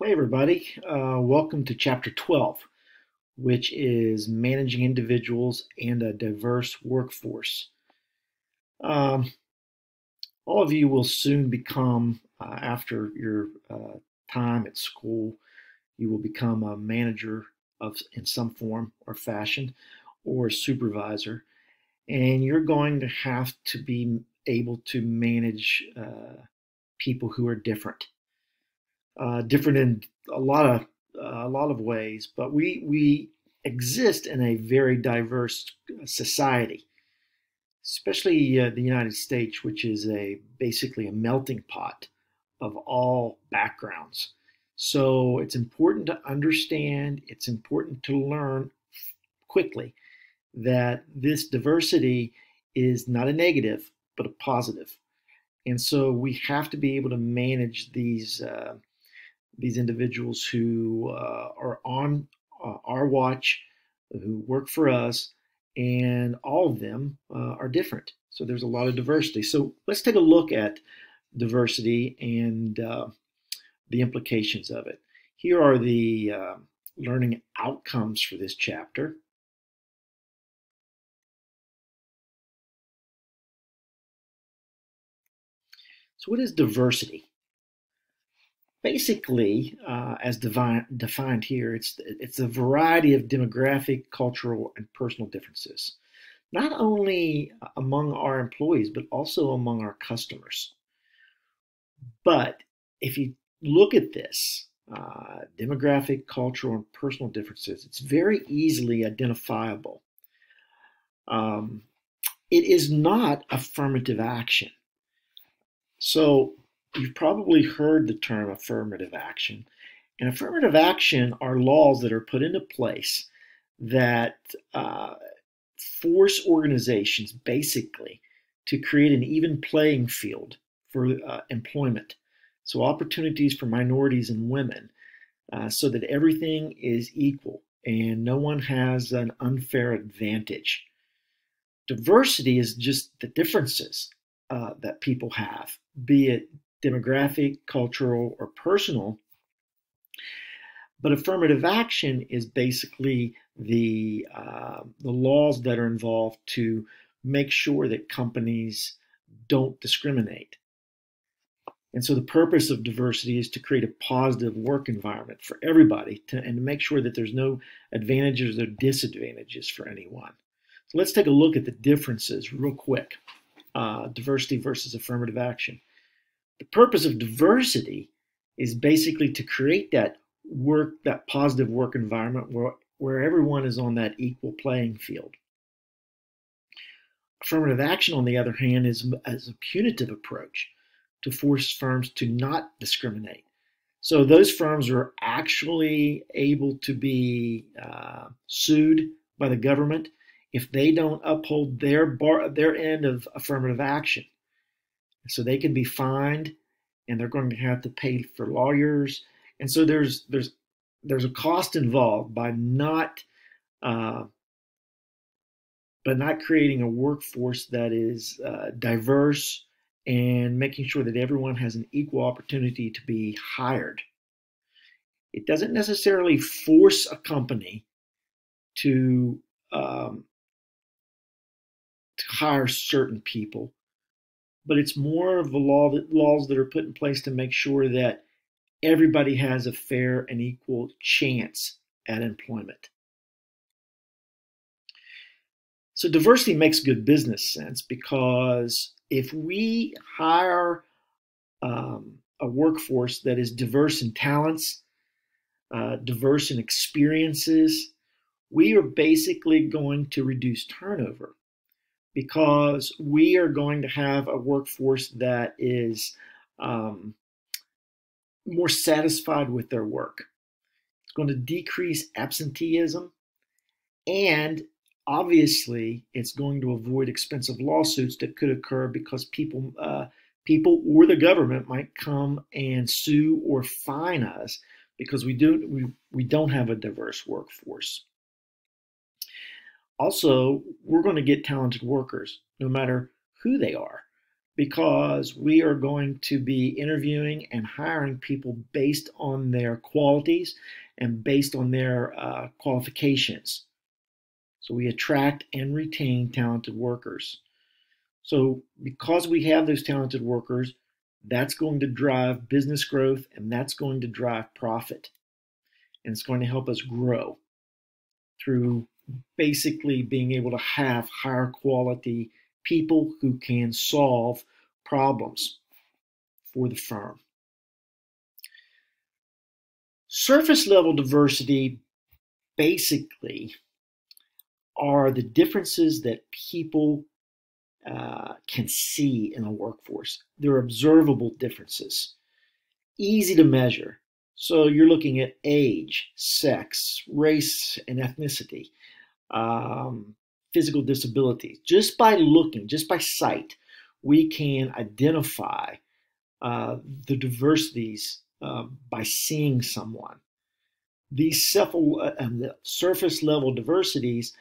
Hey everybody, welcome to chapter 12, which is managing individuals and a diverse workforce. Um, all of you will soon become, after your time at school, you will become a manager in some form or fashion, or a supervisor, and you're going to have to be able to manage people who are different in a lot of ways, but we exist in a very diverse society, especially the United States, which is a basically a melting pot of all backgrounds. So it's important to understand, it's important to learn quickly that this diversity is not a negative, but a positive. And so we have to be able to manage these individuals who are on our watch, who work for us, and all of them are different. So there's a lot of diversity. So let's take a look at diversity and the implications of it. Here are the learning outcomes for this chapter. So what is diversity? Basically, as defined here, it's a variety of demographic, cultural, and personal differences, not only among our employees, but also among our customers. But if you look at this, demographic, cultural, and personal differences, it's very easily identifiable. Um, it is not affirmative action. So you've probably heard the term affirmative action. And affirmative action are laws that are put into place that force organizations basically to create an even playing field for employment. So opportunities for minorities and women, so that everything is equal and no one has an unfair advantage. Diversity is just the differences that people have, be it demographic, cultural, or personal. But affirmative action is basically the laws that are involved to make sure that companies don't discriminate. And so the purpose of diversity is to create a positive work environment for everybody and to make sure that there's no advantages or disadvantages for anyone. So let's take a look at the differences real quick. Diversity versus affirmative action. The purpose of diversity is basically to create that positive work environment where everyone is on that equal playing field. Affirmative action, on the other hand, is a punitive approach to force firms to not discriminate. So those firms are actually able to be sued by the government if they don't uphold their end of affirmative action. So they can be fined, and they're going to have to pay for lawyers. And so there's a cost involved by not creating a workforce that is diverse and making sure that everyone has an equal opportunity to be hired. It doesn't necessarily force a company to hire certain people, but it's more of the laws that are put in place to make sure that everybody has a fair and equal chance at employment. So diversity makes good business sense, because if we hire a workforce that is diverse in talents, diverse in experiences, we are basically going to reduce turnover, because we are going to have a workforce that is more satisfied with their work. It's going to decrease absenteeism, and obviously it's going to avoid expensive lawsuits that could occur because people or the government might come and sue or fine us because we don't have a diverse workforce. Also, we're going to get talented workers no matter who they are. because we are going to be interviewing and hiring people based on their qualities and based on their qualifications. So we attract and retain talented workers. So because we have those talented workers, that's going to drive business growth and that's going to drive profit. And it's going to help us grow through basically being able to have higher quality people who can solve problems for the firm. Surface level diversity basically are the differences that people can see in a workforce. They're observable differences, easy to measure. So you're looking at age, sex, race, and ethnicity, physical disabilities. Just by looking, just by sight, we can identify the diversities by seeing someone. These surface level diversities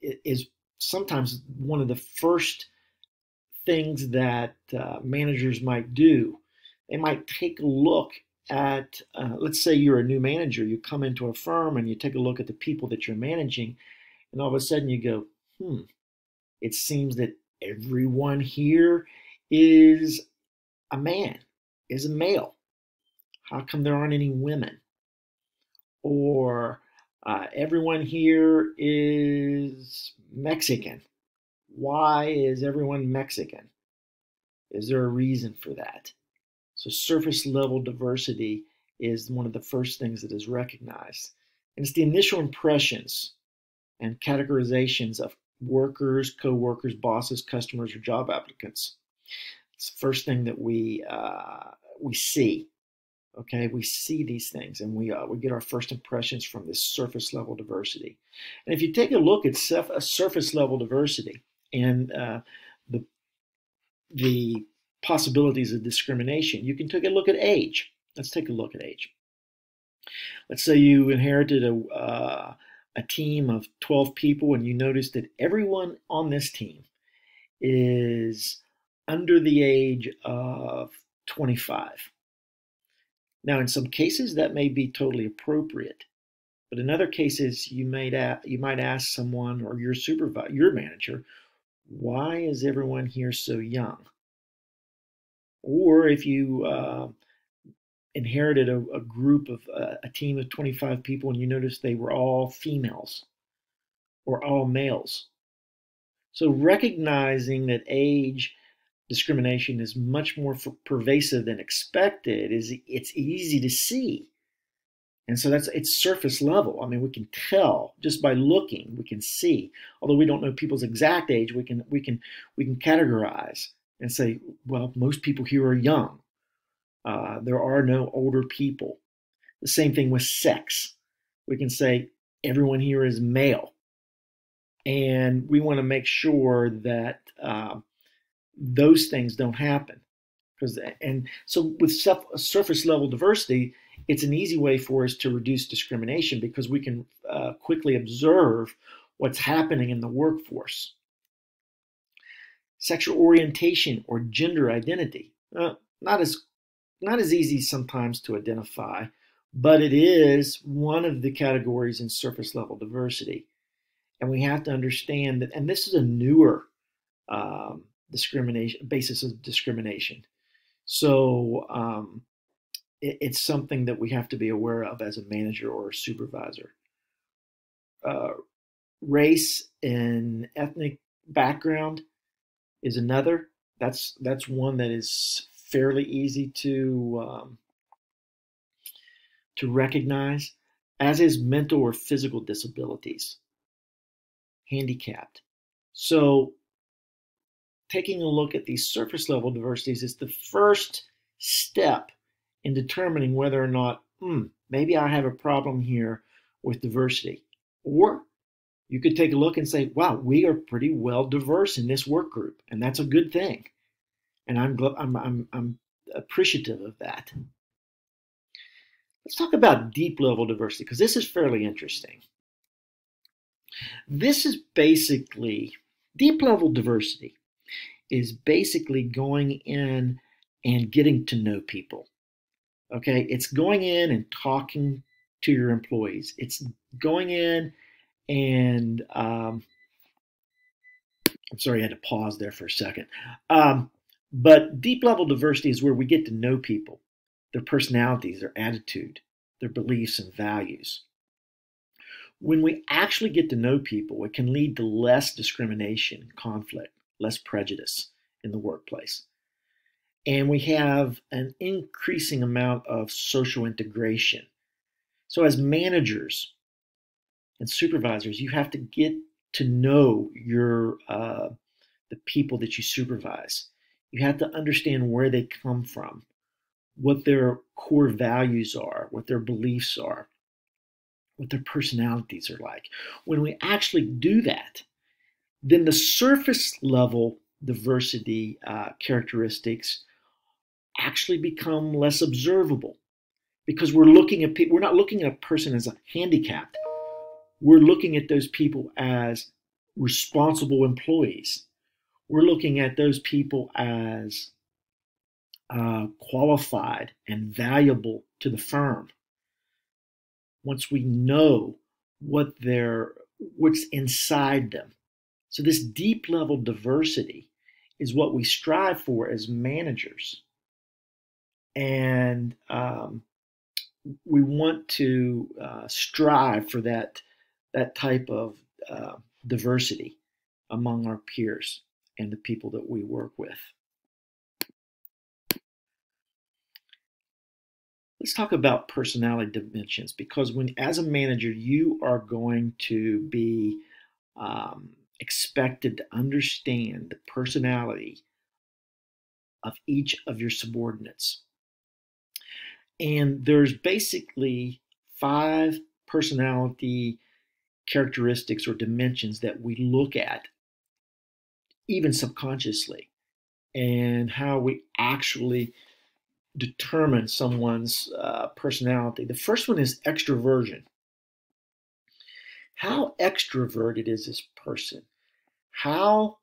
is sometimes one of the first things that managers might do. They might take a look at, let's say you're a new manager, you come into a firm and you take a look at the people that you're managing, and all of a sudden you go, it seems that everyone here is a man, is a male. How come there aren't any women? Or everyone here is Mexican. Why is everyone Mexican? Is there a reason for that? So surface level diversity is one of the first things that is recognized. And it's the initial impressions and categorizations of workers, co-workers, bosses, customers, or job applicants. It's the first thing that we see. Okay, we see these things, and we get our first impressions from this surface level diversity. And if you take a look at surface level diversity and the possibilities of discrimination, you can take a look at age. Let's take a look at age. Let's say you inherited a team of 12 people, and you notice that everyone on this team is under the age of 25. Now, in some cases, that may be totally appropriate, but in other cases, you might ask someone or your supervisor, your manager, why is everyone here so young? Or if you inherited a group of a team of 25 people and you noticed they were all females or all males. So recognizing that age discrimination is much more pervasive than expected, it's easy to see. And so it's surface level. I mean, we can tell just by looking, we can see. Although we don't know people's exact age, we can categorize and say, well, most people here are young. There are no older people. The same thing with sex. We can say everyone here is male. And we want to make sure that those things don't happen. And so with surface level diversity, it's an easy way for us to reduce discrimination because we can quickly observe what's happening in the workforce. Sexual orientation or gender identity, not as easy sometimes to identify, but it is one of the categories in surface level diversity. And we have to understand that, and this is a newer basis of discrimination. So it's something that we have to be aware of as a manager or a supervisor. Race and ethnic background is another. That's one that is fairly easy to recognize, as is mental or physical disabilities, handicapped. So taking a look at these surface level diversities is the first step in determining whether or not, maybe I have a problem here with diversity. Or you could take a look and say, wow, we are pretty well diverse in this work group, and that's a good thing. And I'm appreciative of that. Let's talk about deep level diversity, because this is fairly interesting. This is basically, deep level diversity is basically going in and getting to know people. Okay, it's going in and talking to your employees. It's going in and I'm sorry, I had to pause there for a second. But deep level diversity is where we get to know people, their personalities, their attitude, their beliefs and values. When we actually get to know people, it can lead to less discrimination, conflict, less prejudice in the workplace. And we have an increasing amount of social integration. So as managers and supervisors, you have to get to know the people that you supervise. You have to understand where they come from, what their core values are, what their beliefs are, what their personalities are like. When we actually do that, then the surface level diversity characteristics actually become less observable because we're looking at people. We're not looking at a person as a handicapped. We're looking at those people as responsible employees. We're looking at those people as qualified and valuable to the firm. Once we know what's inside them. So this deep level diversity is what we strive for as managers. And we want to strive for that type of diversity among our peers and the people that we work with. Let's talk about personality dimensions, because as a manager, you are going to be expected to understand the personality of each of your subordinates. And there's basically 5 personality characteristics or dimensions that we look at, even subconsciously, and how we actually determine someone's personality. The first one is extroversion. How extroverted is this person? How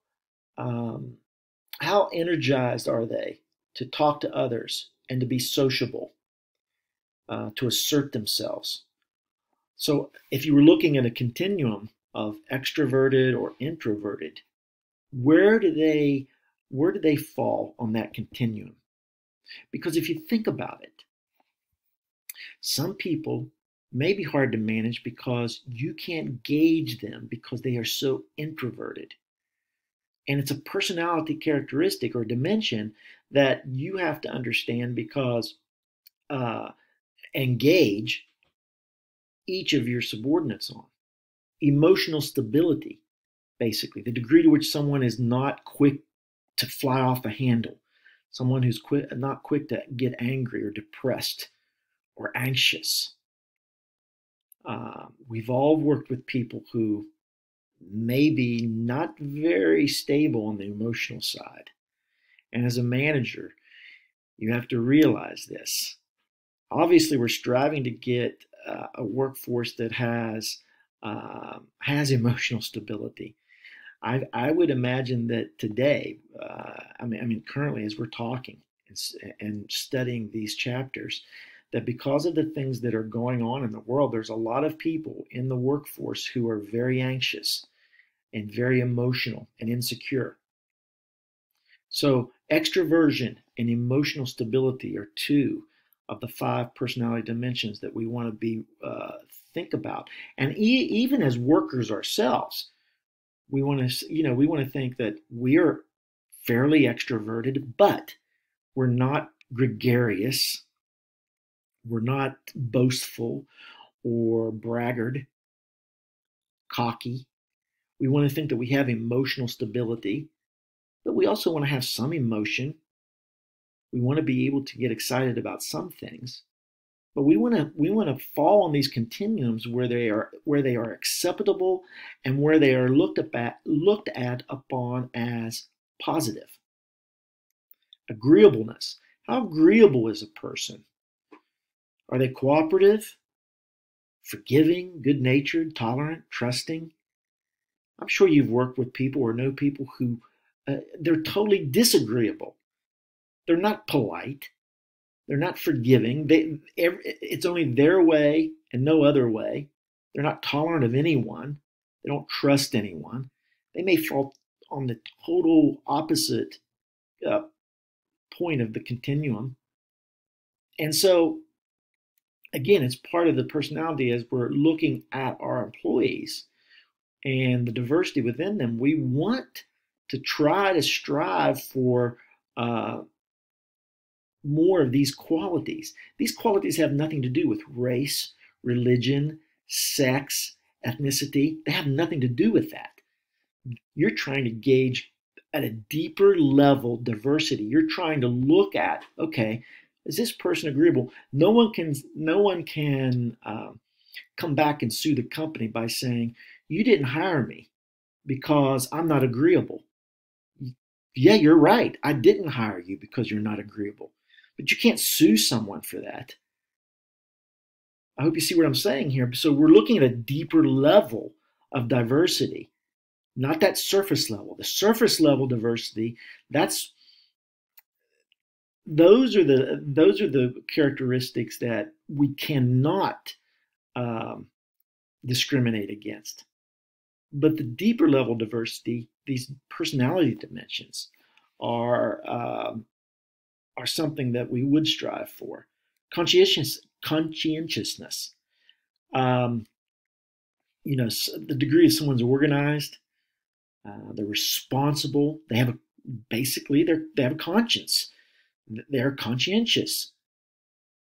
energized are they to talk to others and to be sociable, to assert themselves? So if you were looking at a continuum of extroverted or introverted, where do they fall on that continuum? Because if you think about it, some people may be hard to manage because you can't gauge them because they are so introverted. And it's a personality characteristic or dimension that you have to understand because engage each of your subordinates on. Emotional stability, basically, the degree to which someone is not quick to fly off the handle, someone who's not quick to get angry or depressed or anxious. We've all worked with people who may be not very stable on the emotional side. And as a manager, you have to realize this. Obviously, we're striving to get a workforce that has emotional stability. I would imagine that today, currently, as we're talking and studying these chapters, that because of the things that are going on in the world, there's a lot of people in the workforce who are very anxious and very emotional and insecure. So extroversion and emotional stability are 2 of the 5 personality dimensions that we want to think about. And even as workers ourselves, we want to think that we are fairly extroverted, but we're not gregarious. We're not boastful or braggart, cocky. We want to think that we have emotional stability, but we also want to have some emotion. We want to be able to get excited about some things, but we want to fall on these continuums where they are acceptable and where they are looked at upon as positive. Agreeableness. How agreeable is a person? Are they cooperative, forgiving, good-natured, tolerant, trusting? I'm sure you've worked with people or know people who they're totally disagreeable. They're not polite. They're not forgiving. It's only their way and no other way. They're not tolerant of anyone. They don't trust anyone. They may fall on the total opposite uh, point of the continuum. And so, again, it's part of the personality as we're looking at our employees and the diversity within them. We want to try to strive for more of these qualities. These qualities have nothing to do with race, religion, sex, ethnicity. They have nothing to do with that. You're trying to gauge at a deeper level diversity. You're trying to look at, okay, is this person agreeable? No one can come back and sue the company by saying, you didn't hire me because I'm not agreeable. Yeah, you're right. I didn't hire you because you're not agreeable. But you can't sue someone for that. I hope you see what I'm saying here. So we're looking at a deeper level of diversity, not that surface level. The surface level diversity, those are the characteristics that we cannot discriminate against. But the deeper level diversity, these personality dimensions, are something that we would strive for. Conscientiousness. The degree of someone's organized, they're responsible. They have a conscience. They're conscientious.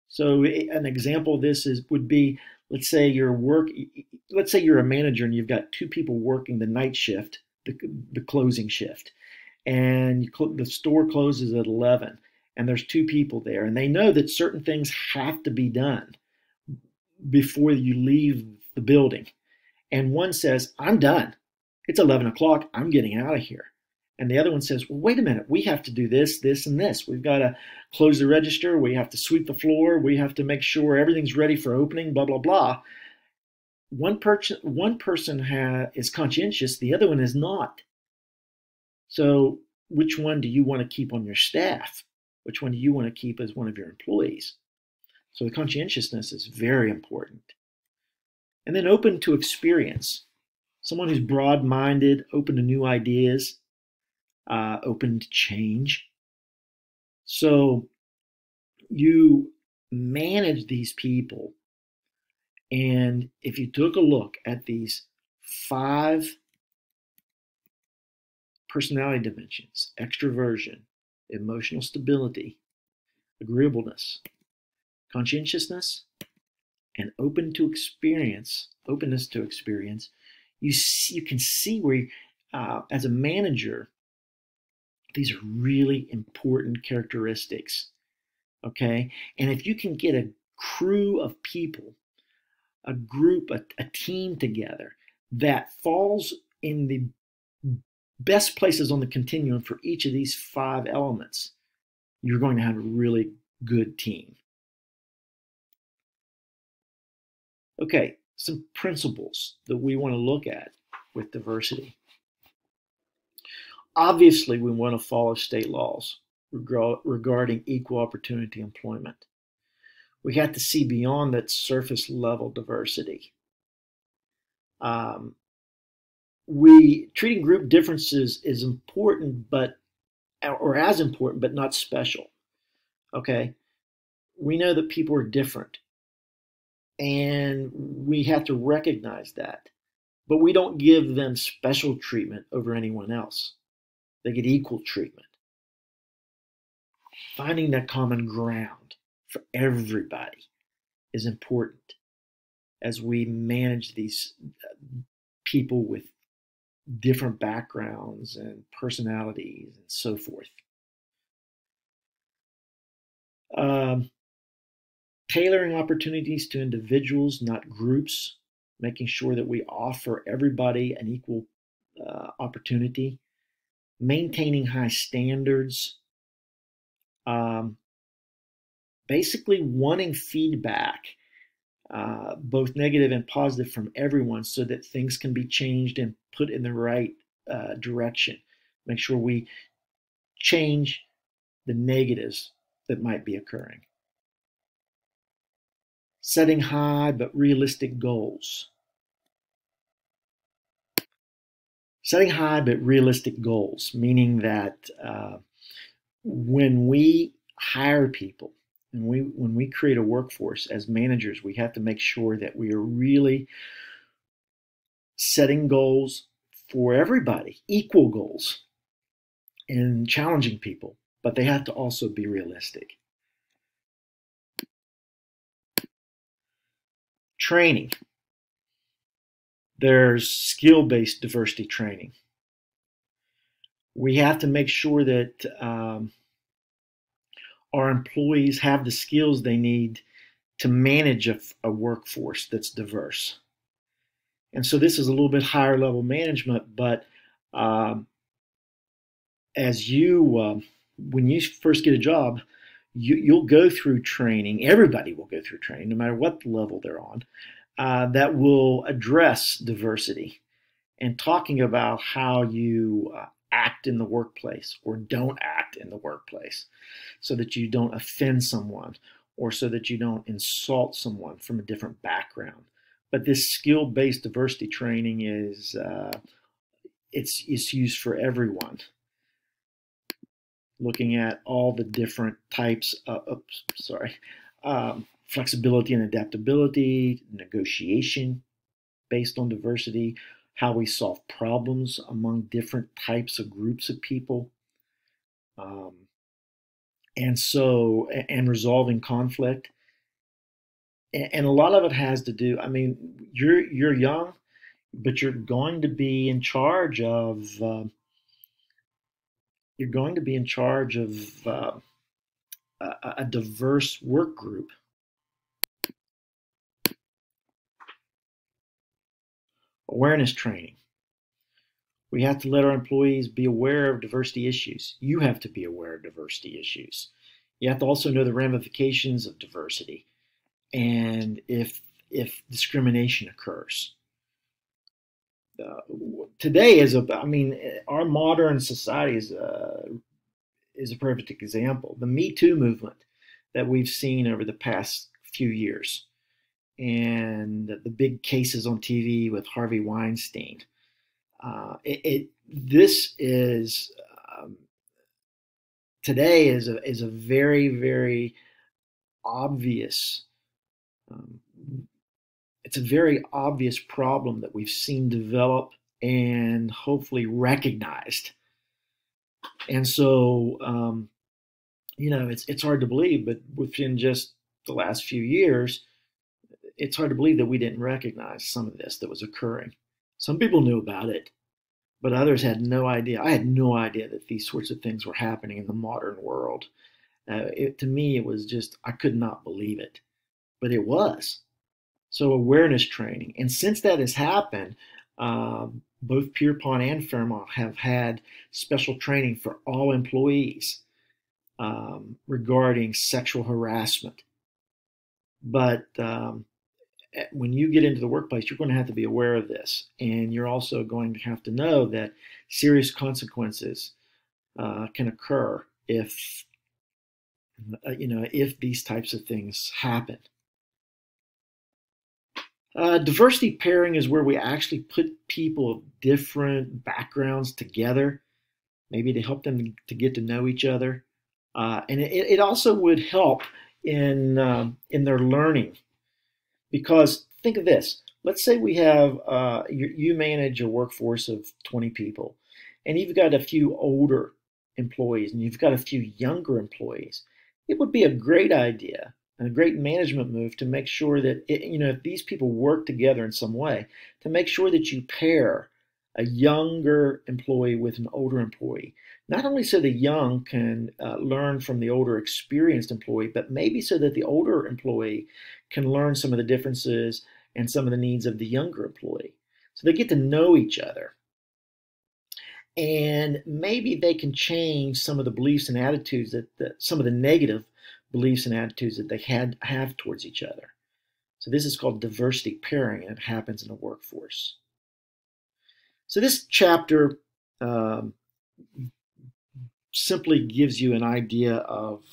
So an example of this would be, let's say you're a manager and you've got two people working the night shift, the closing shift, and the store closes at 11, and there's two people there, and they know that certain things have to be done before you leave the building. And one says, I'm done. It's 11 o'clock. I'm getting out of here. And the other one says, well, wait a minute. We have to do this, this, and this. We've got to close the register. We have to sweep the floor. We have to make sure everything's ready for opening, blah, blah, blah. One person is conscientious. The other one is not. So which one do you want to keep on your staff? Which one do you want to keep as one of your employees? So the conscientiousness is very important. And then open to experience. Someone who's broad-minded, open to new ideas, open to change. So you manage these people, and if you took a look at these 5 personality dimensions: extroversion, emotional stability, agreeableness, conscientiousness, and openness to experience, you can see where, as a manager, these are really important characteristics, okay? And if you can get a crew of people, a group, a team together that falls in the best places on the continuum for each of these 5 elements, you're going to have a really good team. Okay, some principles that we want to look at with diversity. Obviously, we want to follow state laws regarding equal opportunity employment. We have to see beyond that surface level diversity. Treating group differences is important, or as important, but not special. Okay, we know that people are different, and we have to recognize that. But we don't give them special treatment over anyone else. They get equal treatment. Finding that common ground for everybody is important as we manage these people with different backgrounds and personalities and so forth. Tailoring opportunities to individuals, not groups, making sure that we offer everybody an equal opportunity, maintaining high standards, basically wanting feedback, both negative and positive, from everyone so that things can be changed and put in the right direction. Make sure we change the negatives that might be occurring. Setting high but realistic goals. Setting high but realistic goals, meaning that when we hire people and when we create a workforce as managers, we have to make sure that we are really setting goals for everybody, equal goals, and challenging people, but they have to also be realistic. Training. There's skill-based diversity training. We have to make sure that our employees have the skills they need to manage a workforce that's diverse. And so this is a little bit higher level management, but as when you first get a job, you'll go through training. Everybody will go through training, no matter what level they're on, that will address diversity and talking about how you act in the workplace or don't act in the workplace so that you don't offend someone or so that you don't insult someone from a different background. But this skill-based diversity training is it's used for everyone. Looking at all the different types of, flexibility and adaptability, negotiation based on diversity, how we solve problems among different types of groups of people, and resolving conflict. And a lot of it has to do. I mean, you're young, but you're going to be in charge of. You're going to be in charge of a diverse work group. Awareness training. We have to let our employees be aware of diversity issues. You have to be aware of diversity issues. You have to also know the ramifications of diversity and if discrimination occurs. Today our modern society is a perfect example. The Me Too movement that we've seen over the past few years, and the big cases on TV with Harvey Weinstein. This is today is a very, very obvious. It's a very obvious problem that we've seen develop and hopefully recognized. And so, it's hard to believe, but within just the last few years, it's hard to believe that we didn't recognize some of this that was occurring. Some people knew about it, but others had no idea. I had no idea that these sorts of things were happening in the modern world. To me, it was just, I could not believe it, but it was. So awareness training. And since that has happened, both Pierpont and Fairmont have had special training for all employees regarding sexual harassment. But when you get into the workplace, you're going to have to be aware of this. And you're also going to have to know that serious consequences can occur if these types of things happen. Diversity pairing is where we actually put people of different backgrounds together, maybe to help them to get to know each other. And it also would help in their learning. Because think of this. Let's say we have, you manage a workforce of 20 people, and you've got a few older employees and you've got a few younger employees. It would be a great idea and a great management move to make sure that, if these people work together in some way, to make sure that you pair a younger employee with an older employee. Not only so the young can learn from the older experienced employee, but maybe so that the older employee can learn some of the differences and some of the needs of the younger employee. So they get to know each other. And maybe they can change some of the beliefs and attitudes some of the negative beliefs and attitudes that they have towards each other. So this is called diversity pairing, and it happens in a workforce. So this chapter simply gives you an idea of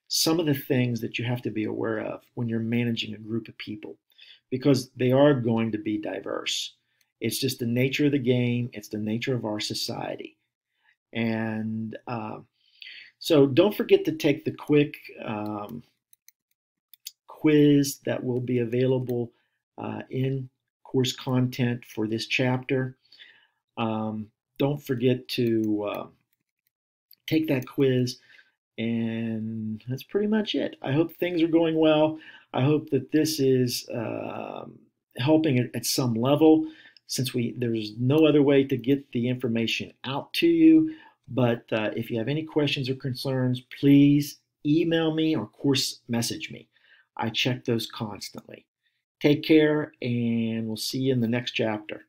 some of the things that you have to be aware of when you're managing a group of people, because they are going to be diverse. It's just the nature of the game, it's the nature of our society. And so don't forget to take the quick quiz that will be available in course content for this chapter. Don't forget to take that quiz, and that's pretty much it. I hope things are going well. I hope that this is helping at some level, since there's no other way to get the information out to you. But if you have any questions or concerns, please email me or course message me. I check those constantly. Take care, and we'll see you in the next chapter.